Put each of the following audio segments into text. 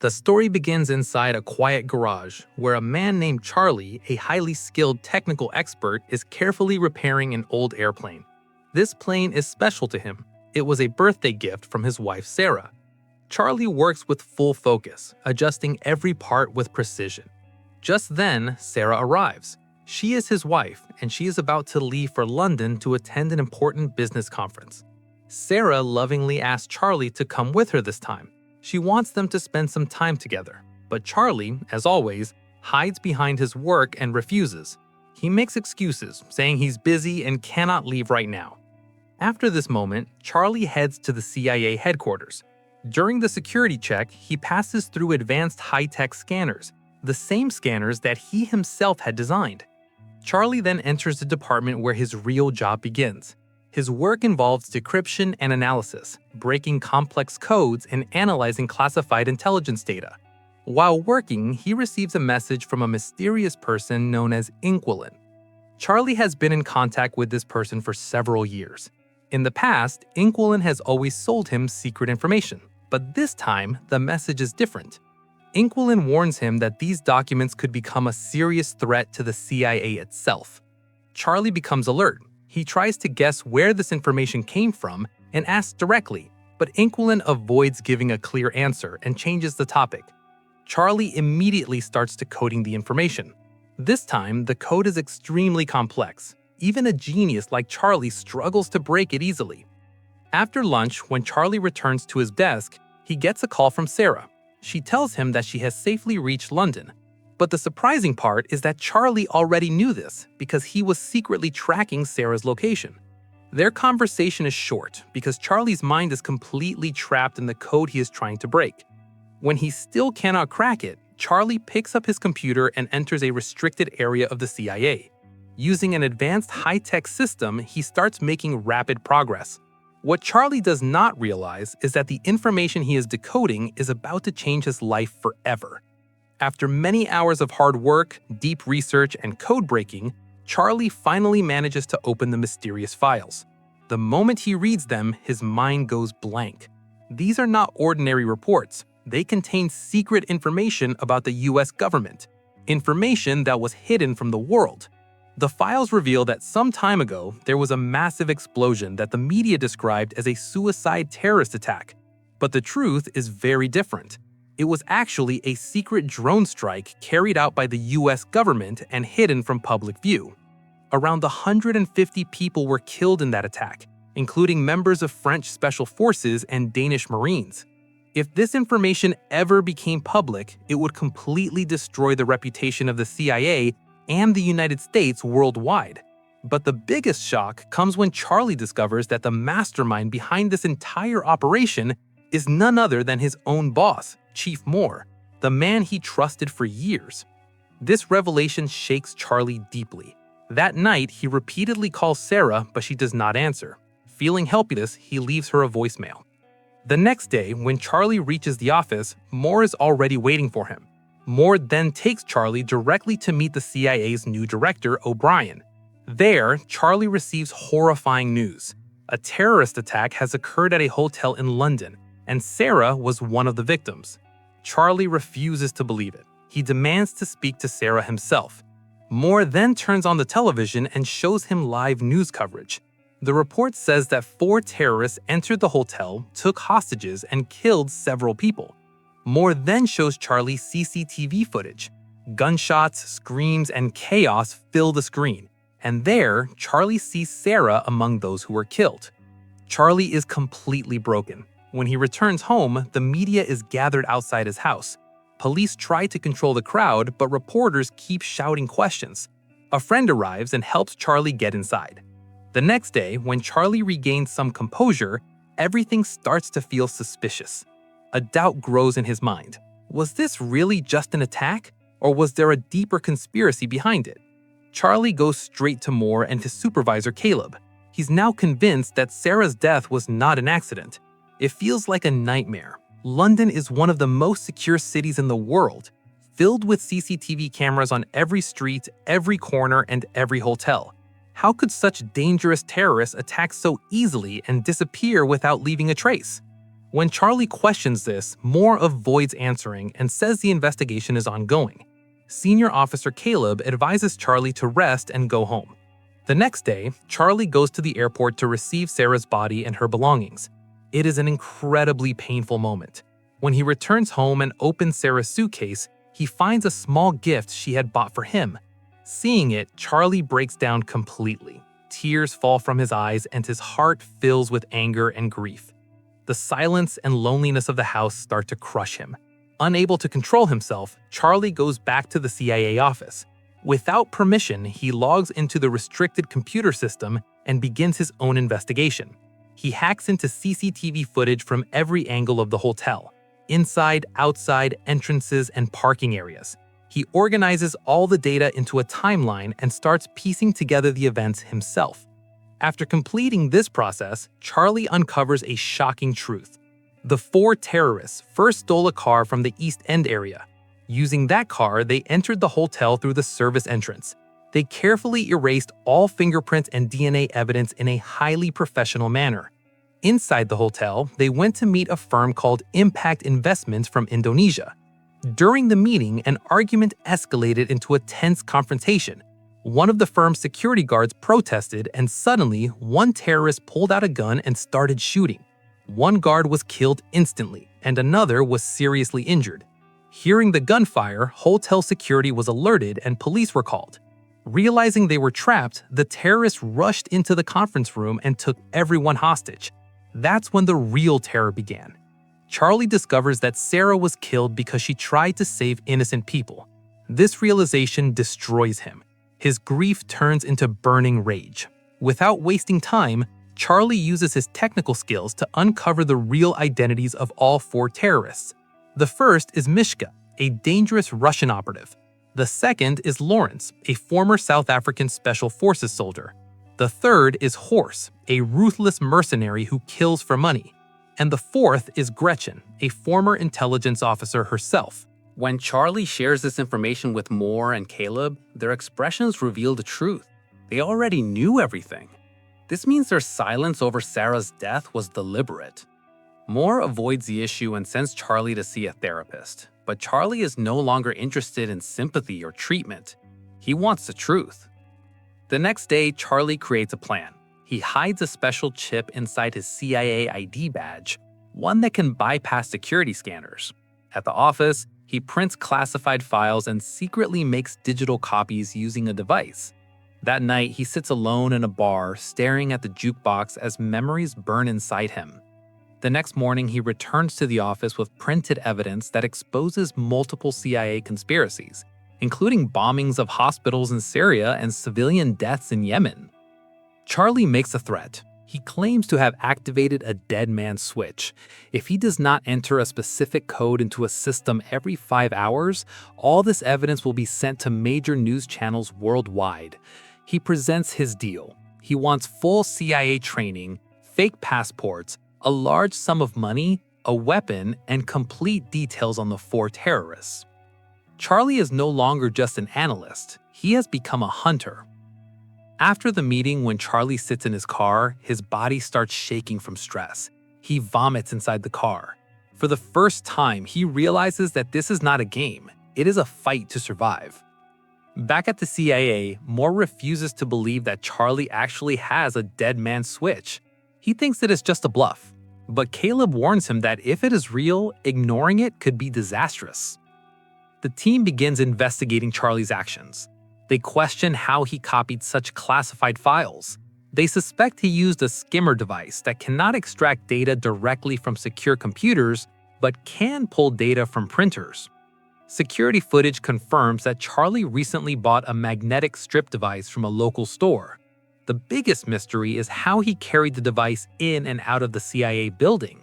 The story begins inside a quiet garage where a man named Charlie, a highly skilled technical expert, is carefully repairing an old airplane. This plane is special to him. It was a birthday gift from his wife Sarah. Charlie works with full focus, adjusting every part with precision. Just then, Sarah arrives. She is his wife, and she is about to leave for London to attend an important business conference. Sarah lovingly asks Charlie to come with her this time. She wants them to spend some time together, but Charlie, as always, hides behind his work and refuses. He makes excuses, saying he's busy and cannot leave right now. After this moment, Charlie heads to the CIA headquarters. During the security check, he passes through advanced high-tech scanners, the same scanners that he himself had designed. Charlie then enters the department where his real job begins. His work involves decryption and analysis, breaking complex codes and analyzing classified intelligence data. While working, he receives a message from a mysterious person known as Inquilin. Charlie has been in contact with this person for several years. In the past, Inquilin has always sold him secret information, but this time, the message is different. Inquilin warns him that these documents could become a serious threat to the CIA itself. Charlie becomes alert. He tries to guess where this information came from and asks directly, but Inquilin avoids giving a clear answer and changes the topic. Charlie immediately starts decoding the information. This time, the code is extremely complex. Even a genius like Charlie struggles to break it easily. After lunch, when Charlie returns to his desk, he gets a call from Sarah. She tells him that she has safely reached London. But the surprising part is that Charlie already knew this because he was secretly tracking Sarah's location. Their conversation is short because Charlie's mind is completely trapped in the code he is trying to break. When he still cannot crack it, Charlie picks up his computer and enters a restricted area of the CIA. Using an advanced high-tech system, he starts making rapid progress. What Charlie does not realize is that the information he is decoding is about to change his life forever. After many hours of hard work, deep research, and code breaking, Charlie finally manages to open the mysterious files. The moment he reads them, his mind goes blank. These are not ordinary reports. They contain secret information about the US government, information that was hidden from the world. The files reveal that some time ago, there was a massive explosion that the media described as a suicide terrorist attack. But the truth is very different. It was actually a secret drone strike carried out by the US government and hidden from public view. Around 150 people were killed in that attack, including members of French special forces and Danish Marines. If this information ever became public, it would completely destroy the reputation of the CIA and the United States worldwide. But the biggest shock comes when Charlie discovers that the mastermind behind this entire operation is none other than his own boss, Chief Moore, the man he trusted for years. This revelation shakes Charlie deeply. That night, he repeatedly calls Sarah, but she does not answer. Feeling helpless, he leaves her a voicemail. The next day, when Charlie reaches the office, Moore is already waiting for him. Moore then takes Charlie directly to meet the CIA's new director, O'Brien. There, Charlie receives horrifying news. A terrorist attack has occurred at a hotel in London, and Sarah was one of the victims. Charlie refuses to believe it. He demands to speak to Sarah himself. Moore then turns on the television and shows him live news coverage. The report says that 4 terrorists entered the hotel, took hostages, and killed several people. Moore then shows Charlie CCTV footage. Gunshots, screams, and chaos fill the screen. And there, Charlie sees Sarah among those who were killed. Charlie is completely broken. When he returns home, the media is gathered outside his house. Police try to control the crowd, but reporters keep shouting questions. A friend arrives and helps Charlie get inside. The next day, when Charlie regains some composure, everything starts to feel suspicious. A doubt grows in his mind. Was this really just an attack, or was there a deeper conspiracy behind it? Charlie goes straight to Moore and his supervisor, Caleb. He's now convinced that Sarah's death was not an accident. It feels like a nightmare. London is one of the most secure cities in the world, filled with CCTV cameras on every street, every corner, and every hotel. How could such dangerous terrorists attack so easily and disappear without leaving a trace? When Charlie questions this, Moore avoids answering and says the investigation is ongoing. Senior Officer Caleb advises Charlie to rest and go home. The next day, Charlie goes to the airport to receive Sarah's body and her belongings. It is an incredibly painful moment. When he returns home and opens Sarah's suitcase, he finds a small gift she had bought for him. Seeing it, Charlie breaks down completely. Tears fall from his eyes and his heart fills with anger and grief. The silence and loneliness of the house start to crush him. Unable to control himself, Charlie goes back to the CIA office. Without permission, he logs into the restricted computer system and begins his own investigation. He hacks into CCTV footage from every angle of the hotel: inside, outside, entrances, and parking areas. He organizes all the data into a timeline and starts piecing together the events himself. After completing this process, Charlie uncovers a shocking truth. The 4 terrorists first stole a car from the East End area. Using that car, they entered the hotel through the service entrance. They carefully erased all fingerprints and DNA evidence in a highly professional manner. Inside the hotel, they went to meet a firm called Impact Investments from Indonesia. During the meeting, an argument escalated into a tense confrontation. One of the firm's security guards protested, and suddenly, one terrorist pulled out a gun and started shooting. One guard was killed instantly, and another was seriously injured. Hearing the gunfire, hotel security was alerted and police were called. Realizing they were trapped, the terrorists rushed into the conference room and took everyone hostage. That's when the real terror began. Charlie discovers that Sarah was killed because she tried to save innocent people. This realization destroys him. His grief turns into burning rage. Without wasting time, Charlie uses his technical skills to uncover the real identities of all 4 terrorists. The first is Mishka, a dangerous Russian operative. The second is Laurence, a former South African Special Forces soldier. The third is Hawes, a ruthless mercenary who kills for money. And the fourth is Gretchen, a former intelligence officer herself. When Charlie shares this information with Moore and Caleb, their expressions reveal the truth. They already knew everything. This means their silence over Sarah's death was deliberate. Moore avoids the issue and sends Charlie to see a therapist, but Charlie is no longer interested in sympathy or treatment. He wants the truth. The next day, Charlie creates a plan. He hides a special chip inside his CIA ID badge, one that can bypass security scanners. At the office, he prints classified files and secretly makes digital copies using a device. That night, he sits alone in a bar, staring at the jukebox as memories burn inside him. The next morning, he returns to the office with printed evidence that exposes multiple CIA conspiracies, including bombings of hospitals in Syria and civilian deaths in Yemen. Charlie makes a threat. He claims to have activated a dead man's switch. If he does not enter a specific code into a system every 5 hours, all this evidence will be sent to major news channels worldwide. He presents his deal. He wants full CIA training, fake passports, a large sum of money, a weapon, and complete details on the 4 terrorists. Charlie is no longer just an analyst. He has become a hunter. After the meeting, when Charlie sits in his car, his body starts shaking from stress. He vomits inside the car. For the first time, he realizes that this is not a game. It is a fight to survive. Back at the CIA, Moore refuses to believe that Charlie actually has a dead man switch. He thinks it is just a bluff. But Caleb warns him that if it is real, ignoring it could be disastrous. The team begins investigating Charlie's actions. They question how he copied such classified files. They suspect he used a skimmer device that cannot extract data directly from secure computers, but can pull data from printers. Security footage confirms that Charlie recently bought a magnetic strip device from a local store. The biggest mystery is how he carried the device in and out of the CIA building.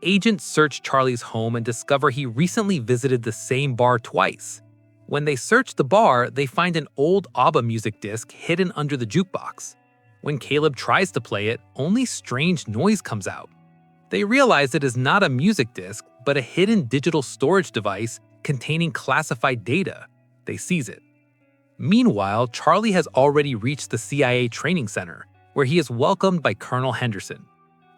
Agents search Charlie's home and discover he recently visited the same bar twice. When they search the bar, they find an old ABBA music disc hidden under the jukebox. When Caleb tries to play it, only strange noise comes out. They realize it is not a music disc, but a hidden digital storage device containing classified data. They seize it. Meanwhile, Charlie has already reached the CIA training center, where he is welcomed by Colonel Henderson.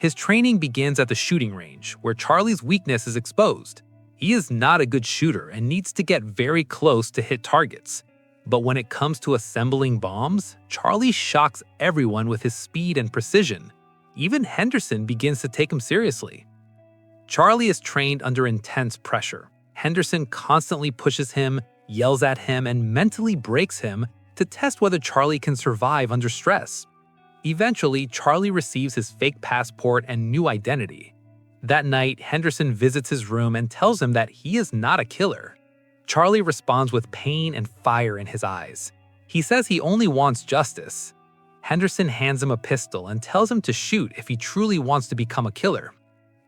His training begins at the shooting range, where Charlie's weakness is exposed. He is not a good shooter and needs to get very close to hit targets. But when it comes to assembling bombs, Charlie shocks everyone with his speed and precision. Even Henderson begins to take him seriously. Charlie is trained under intense pressure. Henderson constantly pushes him, yells at him, and mentally breaks him to test whether Charlie can survive under stress. Eventually, Charlie receives his fake passport and new identity. That night, Henderson visits his room and tells him that he is not a killer. Charlie responds with pain and fire in his eyes. He says he only wants justice. Henderson hands him a pistol and tells him to shoot if he truly wants to become a killer.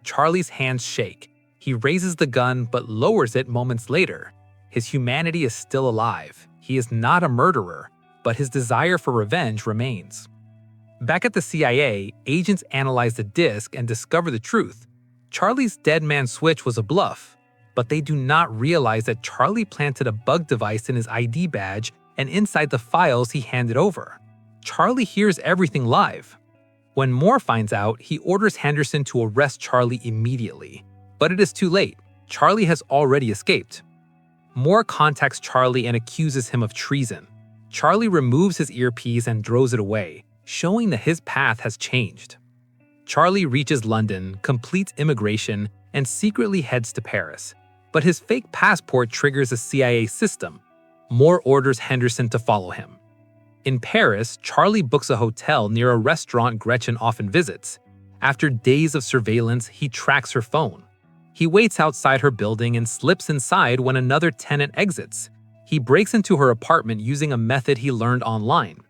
Charlie's hands shake. He raises the gun but lowers it moments later. His humanity is still alive. He is not a murderer, but his desire for revenge remains. Back at the CIA, agents analyze the disc and discover the truth. Charlie's dead man switch was a bluff, but they do not realize that Charlie planted a bug device in his ID badge and inside the files he handed over. Charlie hears everything live. When Moore finds out, he orders Henderson to arrest Charlie immediately. But it is too late. Charlie has already escaped. Moore contacts Charlie and accuses him of treason. Charlie removes his earpiece and throws it away, showing that his path has changed. Charlie reaches London, completes immigration, and secretly heads to Paris. But his fake passport triggers a CIA system. Moore orders Henderson to follow him. In Paris, Charlie books a hotel near a restaurant Gretchen often visits. After days of surveillance, he tracks her phone. He waits outside her building and slips inside when another tenant exits. He breaks into her apartment using a method he learned online.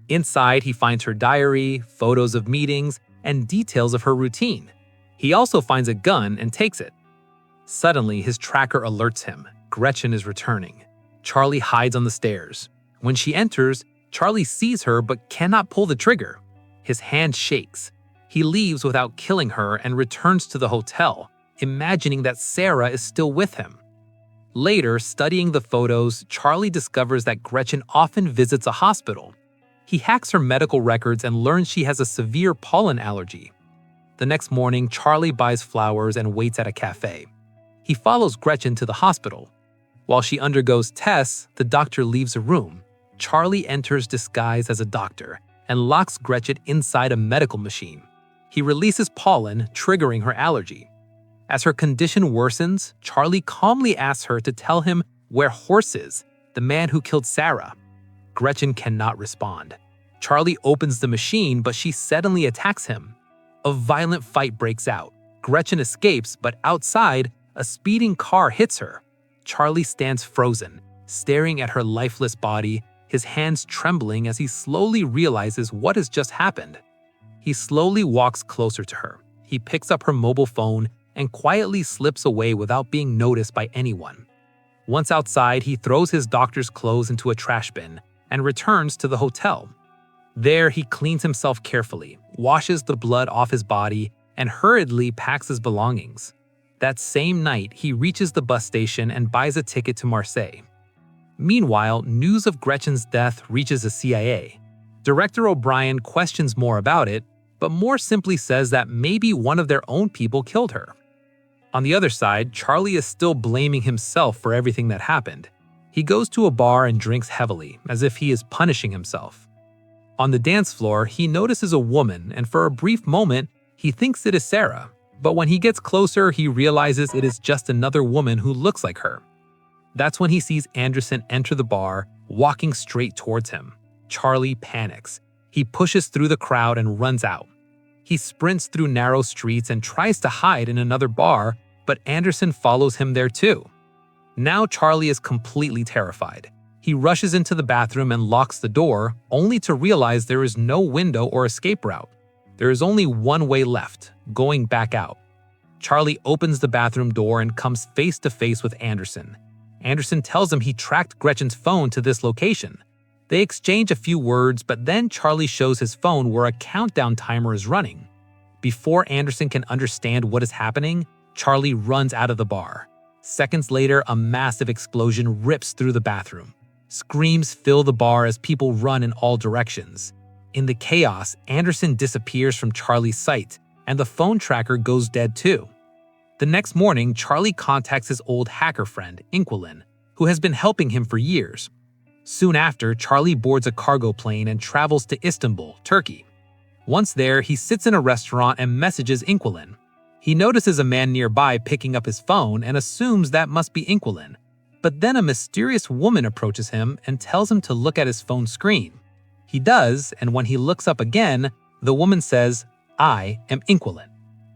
Inside, he finds her diary, photos of meetings, and details of her routine. He also finds a gun and takes it. Suddenly, his tracker alerts him. Gretchen is returning. Charlie hides on the stairs. When she enters, Charlie sees her but cannot pull the trigger. His hand shakes. He leaves without killing her and returns to the hotel, imagining that Sarah is still with him. Later, studying the photos, Charlie discovers that Gretchen often visits a hospital. He hacks her medical records and learns she has a severe pollen allergy. The next morning, Charlie buys flowers and waits at a cafe. He follows Gretchen to the hospital. While she undergoes tests, the doctor leaves a room. Charlie enters disguised as a doctor and locks Gretchen inside a medical machine. He releases pollen, triggering her allergy. As her condition worsens, Charlie calmly asks her to tell him where Hawes is, the man who killed Sarah. Gretchen cannot respond. Charlie opens the machine, but she suddenly attacks him. A violent fight breaks out. Gretchen escapes, but outside, a speeding car hits her. Charlie stands frozen, staring at her lifeless body, his hands trembling as he slowly realizes what has just happened. He slowly walks closer to her. He picks up her mobile phone and quietly slips away without being noticed by anyone. Once outside, he throws his doctor's clothes into a trash bin and returns to the hotel. There, he cleans himself carefully, washes the blood off his body, and hurriedly packs his belongings. That same night, he reaches the bus station and buys a ticket to Marseille. Meanwhile, news of Gretchen's death reaches the CIA. Director O'Brien questions Moore about it, but Moore simply says that maybe one of their own people killed her. On the other side, Charlie is still blaming himself for everything that happened. He goes to a bar and drinks heavily, as if he is punishing himself. On the dance floor, he notices a woman, and for a brief moment, he thinks it is Sarah. But when he gets closer, he realizes it is just another woman who looks like her. That's when he sees Anderson enter the bar, walking straight towards him. Charlie panics. He pushes through the crowd and runs out. He sprints through narrow streets and tries to hide in another bar, but Anderson follows him there too. Now Charlie is completely terrified. He rushes into the bathroom and locks the door, only to realize there is no window or escape route. There is only one way left, going back out. Charlie opens the bathroom door and comes face to face with Anderson. Anderson tells him he tracked Gretchen's phone to this location. They exchange a few words, but then Charlie shows his phone where a countdown timer is running. Before Anderson can understand what is happening, Charlie runs out of the bar. Seconds later, a massive explosion rips through the bathroom. Screams fill the bar as people run in all directions. In the chaos, Anderson disappears from Charlie's sight, and the phone tracker goes dead too. The next morning, Charlie contacts his old hacker friend, Inquilin, who has been helping him for years. Soon after, Charlie boards a cargo plane and travels to Istanbul, Turkey. Once there, he sits in a restaurant and messages Inquilin. He notices a man nearby picking up his phone and assumes that must be Inquilin. But then a mysterious woman approaches him and tells him to look at his phone screen. He does, and when he looks up again, the woman says, "I am Inquilin."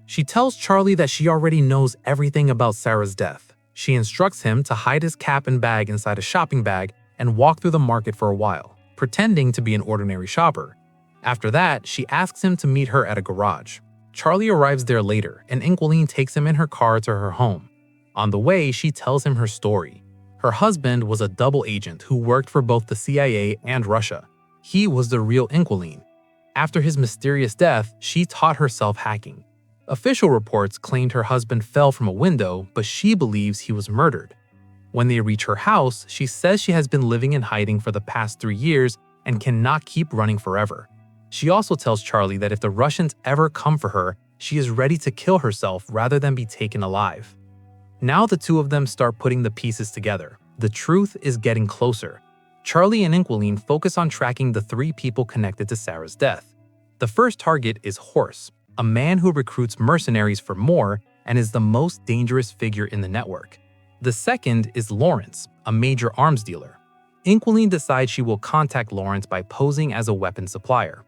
She tells Charlie that she already knows everything about Sarah's death. She instructs him to hide his cap and bag inside a shopping bag and walk through the market for a while, pretending to be an ordinary shopper. After that, she asks him to meet her at a garage. Charlie arrives there later, and Inquilin takes him in her car to her home. On the way, she tells him her story. Her husband was a double agent who worked for both the CIA and Russia. He was the real Inquilin. After his mysterious death, she taught herself hacking. Official reports claimed her husband fell from a window, but she believes he was murdered. When they reach her house, she says she has been living in hiding for the past 3 years and cannot keep running forever. She also tells Charlie that if the Russians ever come for her, she is ready to kill herself rather than be taken alive. Now the two of them start putting the pieces together. The truth is getting closer. Charlie and Inquilin focus on tracking the 3 people connected to Sarah's death. The first target is Hawes, a man who recruits mercenaries for more and is the most dangerous figure in the network. The second is Laurence, a major arms dealer. Inquilin decides she will contact Laurence by posing as a weapon supplier.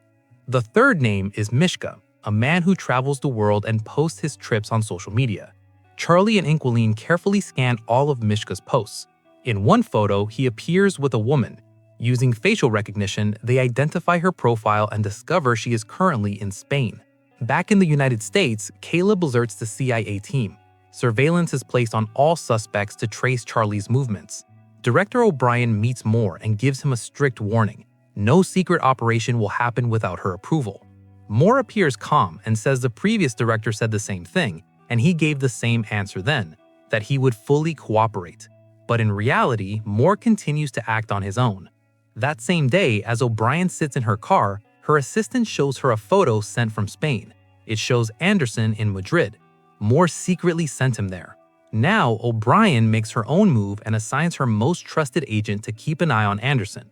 The third name is Mishka, a man who travels the world and posts his trips on social media. Charlie and Inquilin carefully scan all of Mishka's posts. In one photo, he appears with a woman. Using facial recognition, they identify her profile and discover she is currently in Spain. Back in the United States, Caleb alerts the CIA team. Surveillance is placed on all suspects to trace Charlie's movements. Director O'Brien meets Moore and gives him a strict warning. No secret operation will happen without her approval. Moore appears calm and says the previous director said the same thing, and he gave the same answer then, that he would fully cooperate. But in reality, Moore continues to act on his own. That same day, as O'Brien sits in her car, her assistant shows her a photo sent from Spain. It shows Anderson in Madrid. Moore secretly sent him there. Now, O'Brien makes her own move and assigns her most trusted agent to keep an eye on Anderson.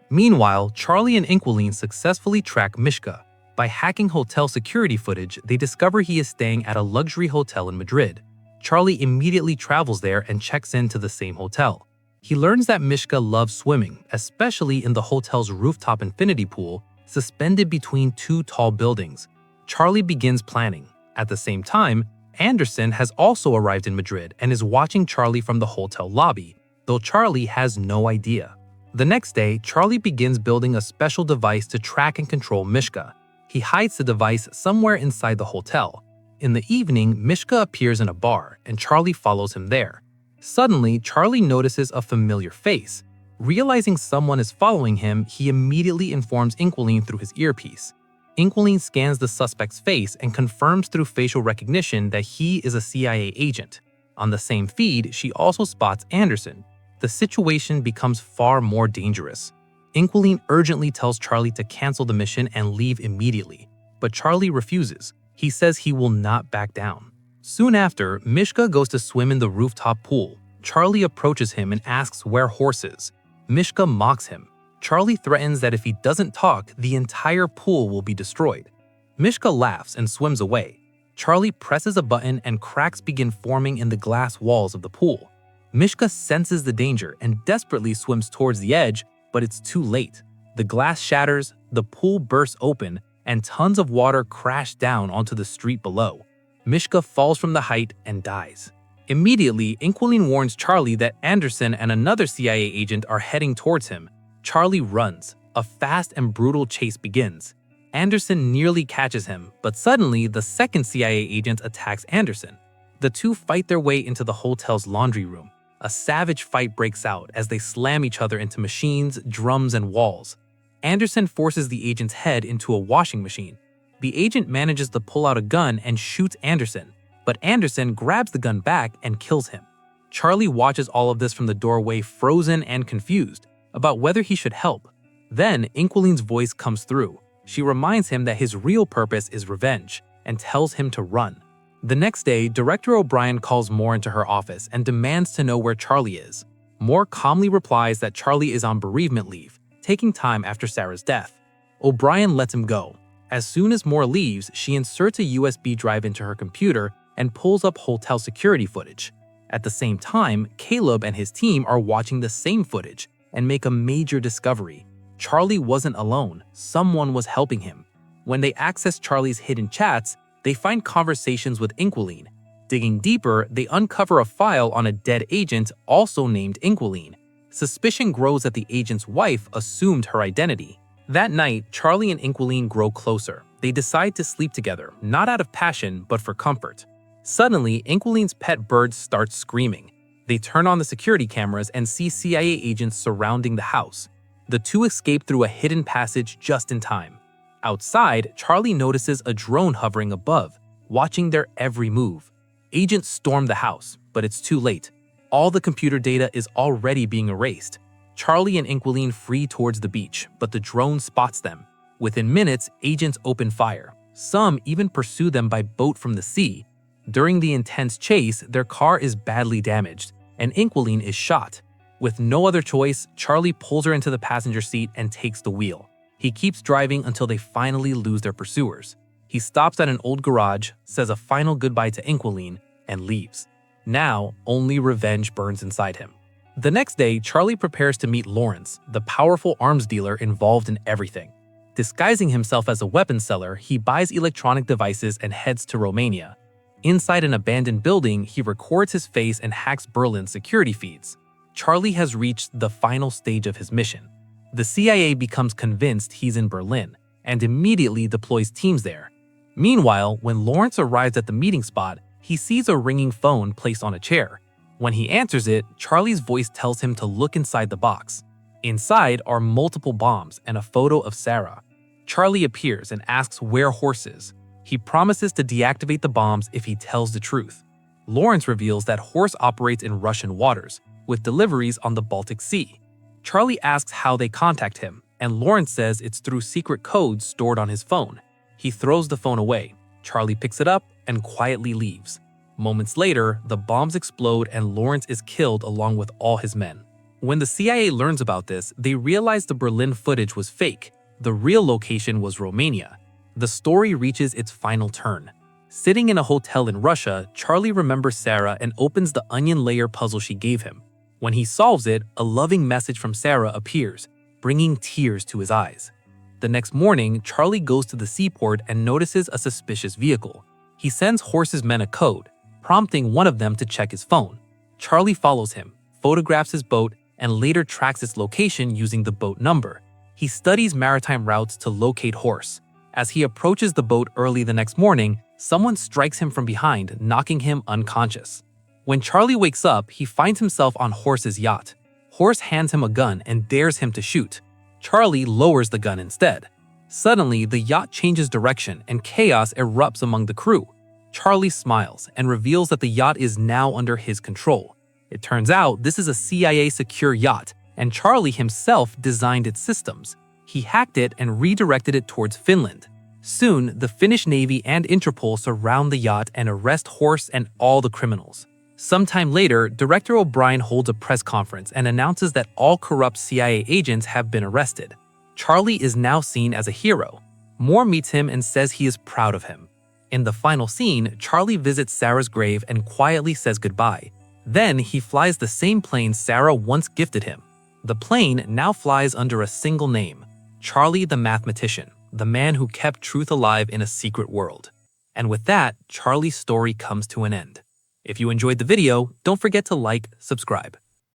Meanwhile, Charlie and Inquilin successfully track Mishka. By hacking hotel security footage, they discover he is staying at a luxury hotel in Madrid. Charlie immediately travels there and checks into the same hotel. He learns that Mishka loves swimming, especially in the hotel's rooftop infinity pool, suspended between 2 tall buildings. Charlie begins planning. At the same time, Anderson has also arrived in Madrid and is watching Charlie from the hotel lobby, though Charlie has no idea. The next day, Charlie begins building a special device to track and control Mishka. He hides the device somewhere inside the hotel. In the evening, Mishka appears in a bar, and Charlie follows him there. Suddenly, Charlie notices a familiar face. Realizing someone is following him, he immediately informs Inquilin through his earpiece. Inquilin scans the suspect's face and confirms through facial recognition that he is a CIA agent. On the same feed, she also spots Anderson. The situation becomes far more dangerous. Inquilin urgently tells Charlie to cancel the mission and leave immediately, but Charlie refuses. He says he will not back down. Soon after, Mishka goes to swim in the rooftop pool. Charlie approaches him and asks where Hawes is. Mishka mocks him. Charlie threatens that if he doesn't talk, the entire pool will be destroyed. Mishka laughs and swims away. Charlie presses a button and cracks begin forming in the glass walls of the pool. Mishka senses the danger and desperately swims towards the edge, but it's too late. The glass shatters, the pool bursts open, and tons of water crash down onto the street below. Mishka falls from the height and dies. Immediately, Inquilin warns Charlie that Anderson and another CIA agent are heading towards him. Charlie runs. A fast and brutal chase begins. Anderson nearly catches him, but suddenly the second CIA agent attacks Anderson. The two fight their way into the hotel's laundry room. A savage fight breaks out as they slam each other into machines, drums, and walls. Anderson forces the agent's head into a washing machine. The agent manages to pull out a gun and shoots Anderson, but Anderson grabs the gun back and kills him. Charlie watches all of this from the doorway, frozen and confused about whether he should help. Then Inquilin's voice comes through. She reminds him that his real purpose is revenge. and tells him to run. The next day, Director O'Brien calls Moore into her office and demands to know where Charlie is. Moore calmly replies that Charlie is on bereavement leave, taking time after Sarah's death. O'Brien lets him go. As soon as Moore leaves, she inserts a USB drive into her computer and pulls up hotel security footage. At the same time, Caleb and his team are watching the same footage and make a major discovery. Charlie wasn't alone, someone was helping him. When they access Charlie's hidden chats, they find conversations with Inquilin. Digging deeper, they uncover a file on a dead agent also named Inquilin. Suspicion grows that the agent's wife assumed her identity. That night, Charlie and Inquilin grow closer. They decide to sleep together, not out of passion, but for comfort. Suddenly, Inquilin's pet bird starts screaming. They turn on the security cameras and see CIA agents surrounding the house. The two escape through a hidden passage just in time. Outside, Charlie notices a drone hovering above, watching their every move. Agents storm the house, but it's too late. All the computer data is already being erased. Charlie and Inquilin flee towards the beach, but the drone spots them. Within minutes, agents open fire. Some even pursue them by boat from the sea. During the intense chase, their car is badly damaged, and Inquilin is shot. With no other choice, Charlie pulls her into the passenger seat and takes the wheel. He keeps driving until they finally lose their pursuers. He stops at an old garage, says a final goodbye to Inquilin, and leaves. Now, only revenge burns inside him. The next day, Charlie prepares to meet Laurence, the powerful arms dealer involved in everything. Disguising himself as a weapons seller, he buys electronic devices and heads to Romania. Inside an abandoned building, he records his face and hacks Berlin's security feeds. Charlie has reached the final stage of his mission. The CIA becomes convinced he's in Berlin and immediately deploys teams there. Meanwhile, when Laurence arrives at the meeting spot, he sees a ringing phone placed on a chair. When he answers it, Charlie's voice tells him to look inside the box. Inside are multiple bombs and a photo of Sarah. Charlie appears and asks where Hawes is. He promises to deactivate the bombs if he tells the truth. Laurence reveals that Hawes operates in Russian waters, with deliveries on the Baltic Sea. Charlie asks how they contact him, and Laurence says it's through secret codes stored on his phone. He throws the phone away. Charlie picks it up and quietly leaves. Moments later, the bombs explode and Laurence is killed along with all his men. When the CIA learns about this, they realize the Berlin footage was fake. The real location was Romania. The story reaches its final turn. Sitting in a hotel in Russia, Charlie remembers Sarah and opens the onion layer puzzle she gave him. When he solves it, a loving message from Sarah appears, bringing tears to his eyes. The next morning, Charlie goes to the seaport and notices a suspicious vehicle. He sends Hawes' men a code, prompting one of them to check his phone. Charlie follows him, photographs his boat, and later tracks its location using the boat number. He studies maritime routes to locate Hawes. As he approaches the boat early the next morning, someone strikes him from behind, knocking him unconscious. When Charlie wakes up, he finds himself on Hawes' yacht. Hawes hands him a gun and dares him to shoot. Charlie lowers the gun instead. Suddenly, the yacht changes direction and chaos erupts among the crew. Charlie smiles and reveals that the yacht is now under his control. It turns out this is a CIA secure yacht, and Charlie himself designed its systems. He hacked it and redirected it towards Finland. Soon, the Finnish Navy and Interpol surround the yacht and arrest Hawes and all the criminals. Sometime later, Director O'Brien holds a press conference and announces that all corrupt CIA agents have been arrested. Charlie is now seen as a hero. Moore meets him and says he is proud of him. In the final scene, Charlie visits Sarah's grave and quietly says goodbye. Then he flies the same plane Sarah once gifted him. The plane now flies under a single name, Charlie the Mathematician, the man who kept truth alive in a secret world. And with that, Charlie's story comes to an end. If you enjoyed the video, don't forget to like, subscribe.